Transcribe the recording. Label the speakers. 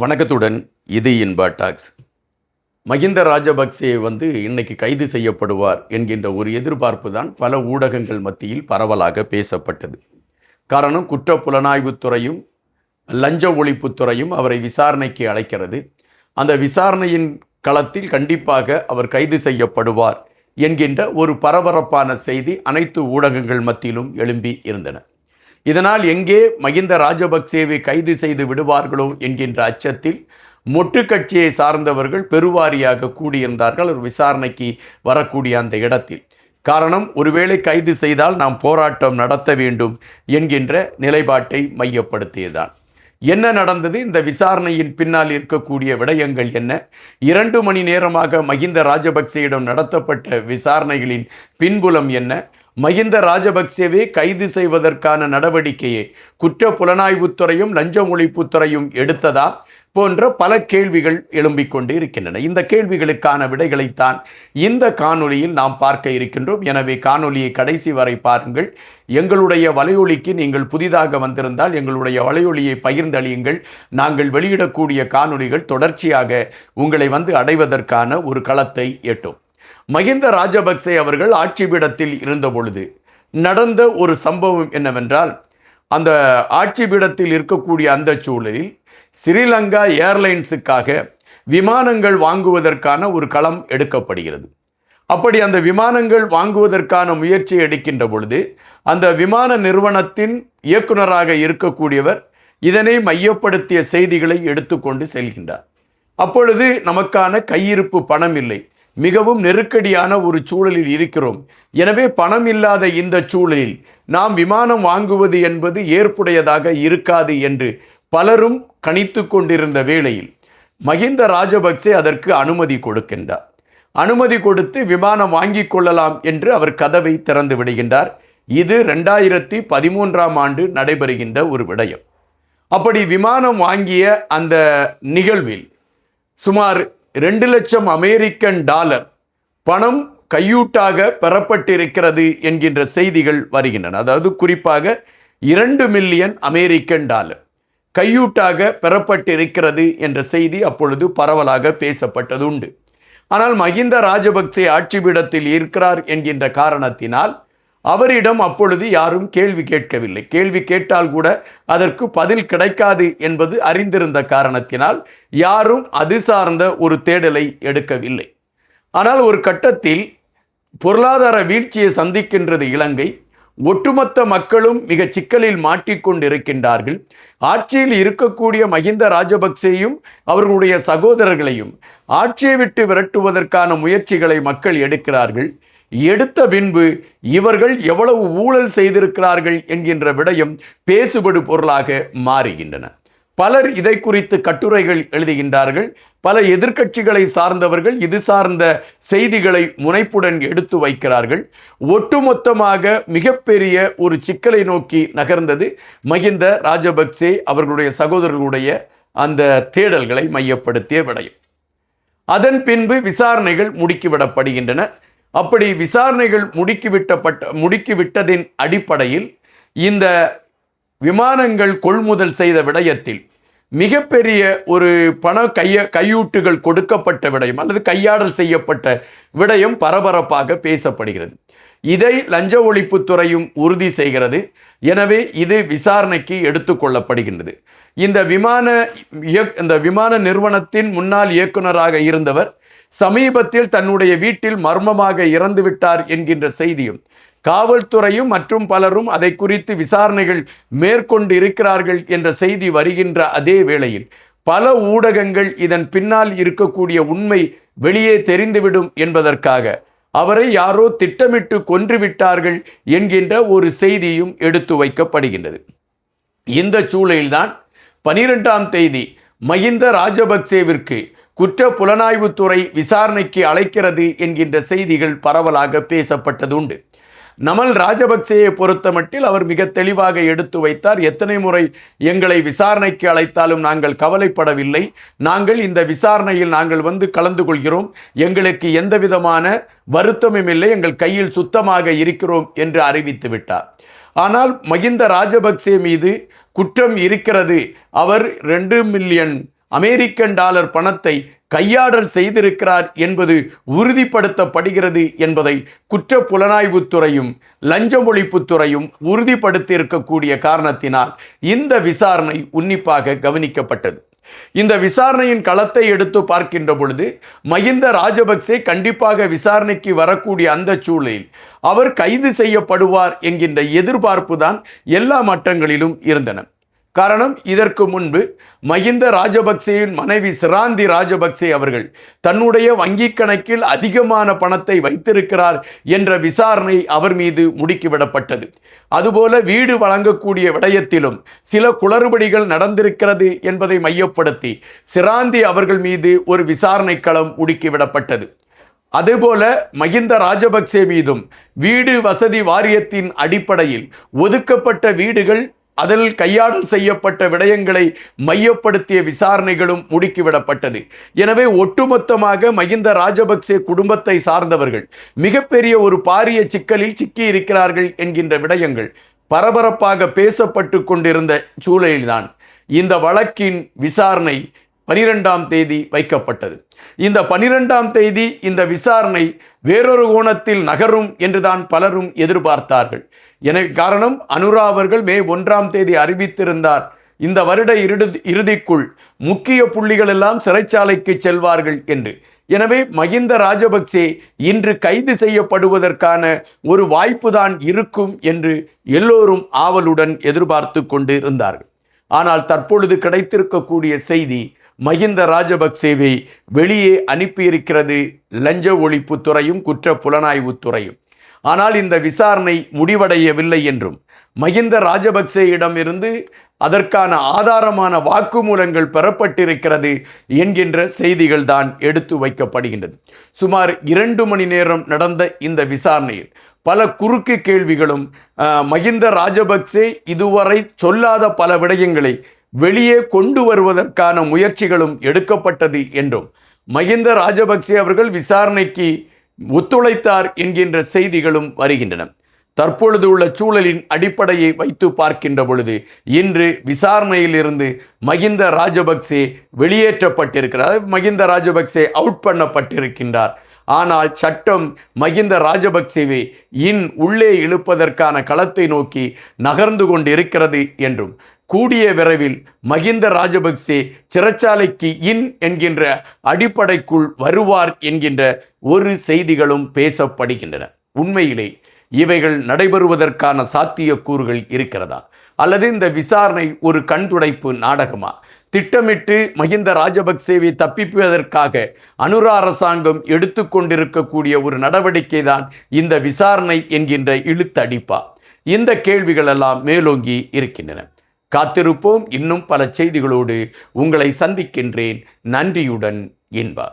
Speaker 1: வணக்கத்துடன் இது இன்பா டாக்ஸ். மகிந்த ராஜபக்சே இன்னைக்கு கைது செய்யப்படுவார் என்கின்ற ஒரு எதிர்பார்ப்பு தான் பல ஊடகங்கள் மத்தியில் பரவலாக பேசப்பட்டது. காரணம், குற்ற புலனாய்வுத்துறையும் லஞ்ச ஒழிப்புத்துறையும் அவரை விசாரணைக்கு அழைக்கிறது. அந்த விசாரணையின் களத்தில் கண்டிப்பாக அவர் கைது செய்யப்படுவார் என்கின்ற ஒரு பரபரப்பான செய்தி அனைத்து ஊடகங்கள் மத்தியிலும் எழும்பி இருந்தன. இதனால் எங்கே மகிந்த ராஜபக்சேவை கைது செய்து விடுவார்களோ என்கின்ற அச்சத்தில் மொட்டு கட்சியை சார்ந்தவர்கள் பெருவாரியாக கூடியிருந்தார்கள் ஒரு விசாரணைக்கு வரக்கூடிய அந்த இடத்தில். காரணம், ஒருவேளை கைது செய்தால் நாம் போராட்டம் நடத்த வேண்டும் என்கின்ற நிலைப்பாட்டை மையப்படுத்தியதான். என்ன நடந்தது? இந்த விசாரணையின் பின்னால் இருக்கக்கூடிய விடயங்கள் என்ன? 2 மணி நேரமாக மகிந்த ராஜபக்சேயிடம் நடத்தப்பட்ட விசாரணைகளின் பின்புலம் என்ன? மகிந்த ராஜபக்சேவை கைது செய்வதற்கான நடவடிக்கையை குற்ற புலனாய்வுத்துறையும் லஞ்ச ஒழிப்புத்துறையும் எடுத்ததா போன்ற பல கேள்விகள் எழும்பிக் கொண்டு இருக்கின்றன. இந்த கேள்விகளுக்கான விடைகளைத்தான் இந்த காணொளியில் நாம் பார்க்க இருக்கின்றோம். எனவே காணொளியை கடைசி வரை பாருங்கள். எங்களுடைய வலையொலிக்கு நீங்கள் புதிதாக வந்திருந்தால் எங்களுடைய வலையொலியை பகிர்ந்தளியுங்கள். நாங்கள் வெளியிடக்கூடிய காணொளிகள் தொடர்ச்சியாக உங்களை அடைவதற்கான ஒரு களத்தை எட்டும். மகிந்த ராஜபக்சே அவர்கள் ஆட்சி பீடத்தில் இருந்த பொழுது நடந்த ஒரு சம்பவம் என்னவென்றால், அந்த ஆட்சி பீடத்தில் இருக்கக்கூடிய அந்த சூழலில் ஸ்ரீலங்கா ஏர்லைன்ஸுக்காக விமானங்கள் வாங்குவதற்கான ஒரு களம் எடுக்கப்படுகிறது. அப்படி அந்த விமானங்கள் வாங்குவதற்கான முயற்சி எடுக்கின்ற பொழுது அந்த விமான நிறுவனத்தின் இயக்குநராக இருக்கக்கூடியவர் இதனை மையப்படுத்திய செய்திகளை எடுத்துக்கொண்டு செல்கின்றார். அப்பொழுது நமக்கான கையிருப்பு பணம் இல்லை, மிகவும் நெருக்கடியான ஒரு சூழலில் இருக்கிறோம். எனவே பணம் இல்லாத இந்த சூழலில் நாம் விமானம் வாங்குவது என்பது ஏற்புடையதாக இருக்காது என்று பலரும் கணித்து கொண்டிருந்த வேளையில் மகிந்த ராஜபக்சே அதற்கு அனுமதி கொடுக்கின்றார். அனுமதி கொடுத்து விமானம் வாங்கி கொள்ளலாம் என்று அவர் கதவை திறந்து விடுகின்றார். இது 2013ஆம் ஆண்டு நடைபெறுகின்ற ஒரு விடயம். அப்படி விமானம் வாங்கிய அந்த நிகழ்வில் சுமார் 2 லட்சம் அமெரிக்கன் டாலர் பணம் கையூட்டாக பெறப்பட்டிருக்கிறது என்கின்ற செய்திகள் வருகின்றன. அதாவது குறிப்பாக 2 மில்லியன் அமெரிக்கன் டாலர் கையூட்டாக பெறப்பட்டிருக்கிறது என்ற செய்தி அப்பொழுது பரவலாக பேசப்பட்டது உண்டு. ஆனால் மகிந்த ராஜபக்சே ஆட்சி பீடத்தில் இருக்கிறார் என்கின்ற காரணத்தினால் அவரிடம் அப்பொழுது யாரும் கேள்வி கேட்கவில்லை. கேள்வி கேட்டால் கூட அதற்கு பதில் கிடைக்காது என்பது அறிந்திருந்த காரணத்தினால் யாரும் அது சார்ந்த ஒரு தேடலை எடுக்கவில்லை. ஆனால் ஒரு கட்டத்தில் பொருளாதார வீழ்ச்சியை சந்திக்கின்றது இலங்கை. ஒட்டுமொத்த மக்களும் மிக சிக்கலில் மாட்டிக்கொண்டிருக்கின்றார்கள். ஆட்சியில் இருக்கக்கூடிய மகிந்த ராஜபக்சேயும் அவர்களுடைய சகோதரர்களையும் ஆட்சியை விட்டு விரட்டுவதற்கான முயற்சிகளை மக்கள் எடுக்கிறார்கள். எடுத்த பின்பு இவர்கள் எவ்வளவு ஊழல் செய்திருக்கிறார்கள் என்கின்ற விடயம் பேசுபடு பொருளாக மாறுகின்றன. பலர் இதை குறித்து கட்டுரைகள் எழுதுகின்றார்கள். பல எதிர்க்கட்சிகளை சார்ந்தவர்கள் இது சார்ந்த செய்திகளை முனைப்புடன் எடுத்து வைக்கிறார்கள். ஒட்டுமொத்தமாக மிகப்பெரிய ஒரு சிக்கலை நோக்கி நகர்ந்தது மகிந்த ராஜபக்சே அவர்களுடைய சகோதரர்களுடைய அந்த தேடல்களை மையப்படுத்திய விடயம். அதன் பின்பு விசாரணைகள் முடுக்கிவிடப்படுகின்றன. அப்படி விசாரணைகள் முடுக்கிவிட்டதின் அடிப்படையில் இந்த விமானங்கள் கொள்முதல் செய்த விடயத்தில் மிகப்பெரிய ஒரு கையூட்டுகள் கொடுக்கப்பட்ட விடயம் அல்லது கையாடல் செய்யப்பட்ட விடயம் பரபரப்பாக பேசப்படுகிறது. இதை லஞ்ச ஒழிப்புத்துறையும் உறுதி செய்கிறது. எனவே இது விசாரணைக்கு எடுத்துக்கொள்ளப்படுகின்றது. இந்த விமான நிறுவனத்தின் முன்னாள் இயக்குநராக இருந்தவர் சமீபத்தில் தன்னுடைய வீட்டில் மர்மமாக இறந்துவிட்டார் என்கின்ற செய்தியும் காவல்துறையும் மற்றும் பலரும் அதை குறித்து விசாரணைகள் மேற்கொண்டு இருக்கிறார்கள் என்ற செய்தி வருகின்ற அதே வேளையில் பல ஊடகங்கள் இதன் பின்னால் இருக்கக்கூடிய உண்மை வெளியே தெரிந்துவிடும் என்பதற்காக அவரை யாரோ திட்டமிட்டு கொன்றுவிட்டார்கள் என்கின்ற ஒரு செய்தியும் எடுத்து வைக்கப்படுகின்றது. இந்த சூழலில்தான் 12ஆம் தேதி மகிந்த ராஜபக்சேவிற்கு குற்ற புலனாய்வுத்துறை விசாரணைக்கு அழைக்கிறது என்கின்ற செய்திகள் பரவலாக பேசப்பட்டது உண்டு. நமல் ராஜபக்சேயை பொறுத்தமட்டில் அவர் மிக தெளிவாக எடுத்து வைத்தார். எத்தனை முறை எங்களை விசாரணைக்கு அழைத்தாலும் நாங்கள் கவலைப்படவில்லை. நாங்கள் இந்த விசாரணையில் நாங்கள் கலந்து கொள்கிறோம். எங்களுக்கு எந்த விதமான வருத்தமும் இல்லை. எங்கள் கையில் சுத்தமாக இருக்கிறோம் என்று அறிவித்து விட்டார். ஆனால் மகிந்த ராஜபக்சே மீது குற்றம் இருக்கிறது. அவர் 2 மில்லியன் அமெரிக்கன் டாலர் பணத்தை கையாடல் செய்திருக்கிறார் என்பது உறுதிப்படுத்தப்படுகிறது என்பதை குற்ற புலனாய்வுத்துறையும் லஞ்ச ஒழிப்புத்துறையும் உறுதிப்படுத்தியிருக்கக்கூடிய காரணத்தினால் இந்த விசாரணை உன்னிப்பாக கவனிக்கப்பட்டது. இந்த விசாரணையின் களத்தை எடுத்து பார்க்கின்ற பொழுது மகிந்த ராஜபக்சே கண்டிப்பாக விசாரணைக்கு வரக்கூடிய அந்த சூழலில் அவர் கைது செய்யப்படுவார் என்கின்ற எதிர்பார்ப்பு தான் எல்லா மட்டங்களிலும் இருந்தன. காரணம், இதற்கு முன்பு மகிந்த ராஜபக்சேயின் மனைவி சிராந்தி ராஜபக்சே அவர்கள் தன்னுடைய வங்கிக் கணக்கில் அதிகமான பணத்தை வைத்திருக்கிறார் என்ற விசாரணை அவர் மீது முடுக்கிவிடப்பட்டது. அதுபோல வீடு வழங்கக்கூடிய விடயத்திலும் சில குளறுபடிகள் நடந்திருக்கிறது என்பதை மையப்படுத்தி சிராந்தி அவர்கள் மீது ஒரு விசாரணை களம் முடுக்கிவிடப்பட்டது. அதேபோல மகிந்த ராஜபக்சே மீதும் வீடு வசதி வாரியத்தின் அடிப்படையில் ஒதுக்கப்பட்ட வீடுகள், அதில் கையாடல் செய்யப்பட்ட விடயங்களை மையப்படுத்திய விசாரணைகளும் முடுக்கிவிடப்பட்டது. எனவே ஒட்டுமொத்தமாக மகிந்த ராஜபக்சே குடும்பத்தை சார்ந்தவர்கள் மிகப்பெரிய ஒரு பாரிய சிக்கலில் சிக்கி இருக்கிறார்கள் என்கின்ற விடயங்கள் பரபரப்பாக பேசப்பட்டு கொண்டிருந்த சூழலில்தான் இந்த வழக்கின் விசாரணை 12ஆம் தேதி வைக்கப்பட்டது. இந்த 12ஆம் தேதி இந்த விசாரணை வேறொரு கோணத்தில் நகரும் என்றுதான் பலரும் எதிர்பார்த்தார்கள். எனவே காரணம், அனுரா அவர்கள் மே 1ஆம் தேதி அறிவித்திருந்தார் இந்த வருட இறுதிக்குள் முக்கிய புள்ளிகள் எல்லாம் சிறைச்சாலைக்கு செல்வார்கள் என்று. எனவே மகிந்த ராஜபக்சே இன்று கைது செய்யப்படுவதற்கான ஒரு வாய்ப்பு தான் இருக்கும் என்று எல்லோரும் ஆவலுடன் எதிர்பார்த்து கொண்டு இருந்தார்கள். ஆனால் தற்பொழுது கிடைத்திருக்கக்கூடிய செய்தி மகிந்த ராஜபக்சேவை வெளியே அனுப்பியிருக்கிறது லஞ்ச ஒழிப்புத்துறையும் குற்ற புலனாய்வுத்துறையும். ஆனால் இந்த விசாரணை முடிவடையவில்லை என்றும் மகிந்த ராஜபக்சேயிடமிருந்து அதற்கான ஆதாரமான வாக்குமூலங்கள் பெறப்பட்டிருக்கிறது என்கின்ற செய்திகள் தான் எடுத்து வைக்கப்படுகின்றது. சுமார் 2 மணி நேரம் நடந்த இந்த விசாரணையில் பல குறுக்கு கேள்விகளும் மகிந்த ராஜபக்சே இதுவரை சொல்லாத பல விடயங்களை வெளியே கொண்டு வருவதற்கான முயற்சிகளும் எடுக்கப்பட்டது என்றும் மகிந்த ராஜபக்சே அவர்கள் விசாரணைக்கு ஒத்துழைத்தார் என்கின்ற செய்திகளும் வருகின்றன. தற்பொழுது உள்ள சூழலின் அடிப்படையை வைத்து பார்க்கின்ற பொழுது இன்று விசாரணையில் இருந்து மகிந்த ராஜபக்சே வெளியேற்றப்பட்டிருக்கிறார். மகிந்த ராஜபக்சே அவுட் பண்ணப்பட்டிருக்கின்றார். ஆனால் சட்டம் மகிந்த ராஜபக்சேவை உள்ளே இழுப்பதற்கான களத்தை நோக்கி நகர்ந்து கொண்டிருக்கிறது என்றும் கூடிய விரைவில் மகிந்த ராஜபக்சே சிறைச்சாலைக்கு என்கின்ற அடிப்படைக்குள் வருவார் என்கின்ற ஒரு செய்திகளும் பேசப்படுகின்றன. உண்மையிலே இவைகள் நடைபெறுவதற்கான சாத்தியக்கூறுகள் இருக்கிறதா, அல்லது இந்த விசாரணை ஒரு கண்துடைப்பு நாடகமா? திட்டமிட்டு மகிந்த ராஜபக்சேவை தப்பிப்பதற்காக அனுரா அரசாங்கம் எடுத்துக்கொண்டிருக்கக்கூடிய ஒரு நடவடிக்கை தான் இந்த விசாரணை என்கின்ற இழுத்தடிப்பா? இந்த கேள்விகள் எல்லாம் மேலோங்கி இருக்கின்றன. காத்திருப்போம். இன்னும் பல செய்திகளோடு உங்களை சந்திக்கின்றேன். நன்றியுடன் இன்பா.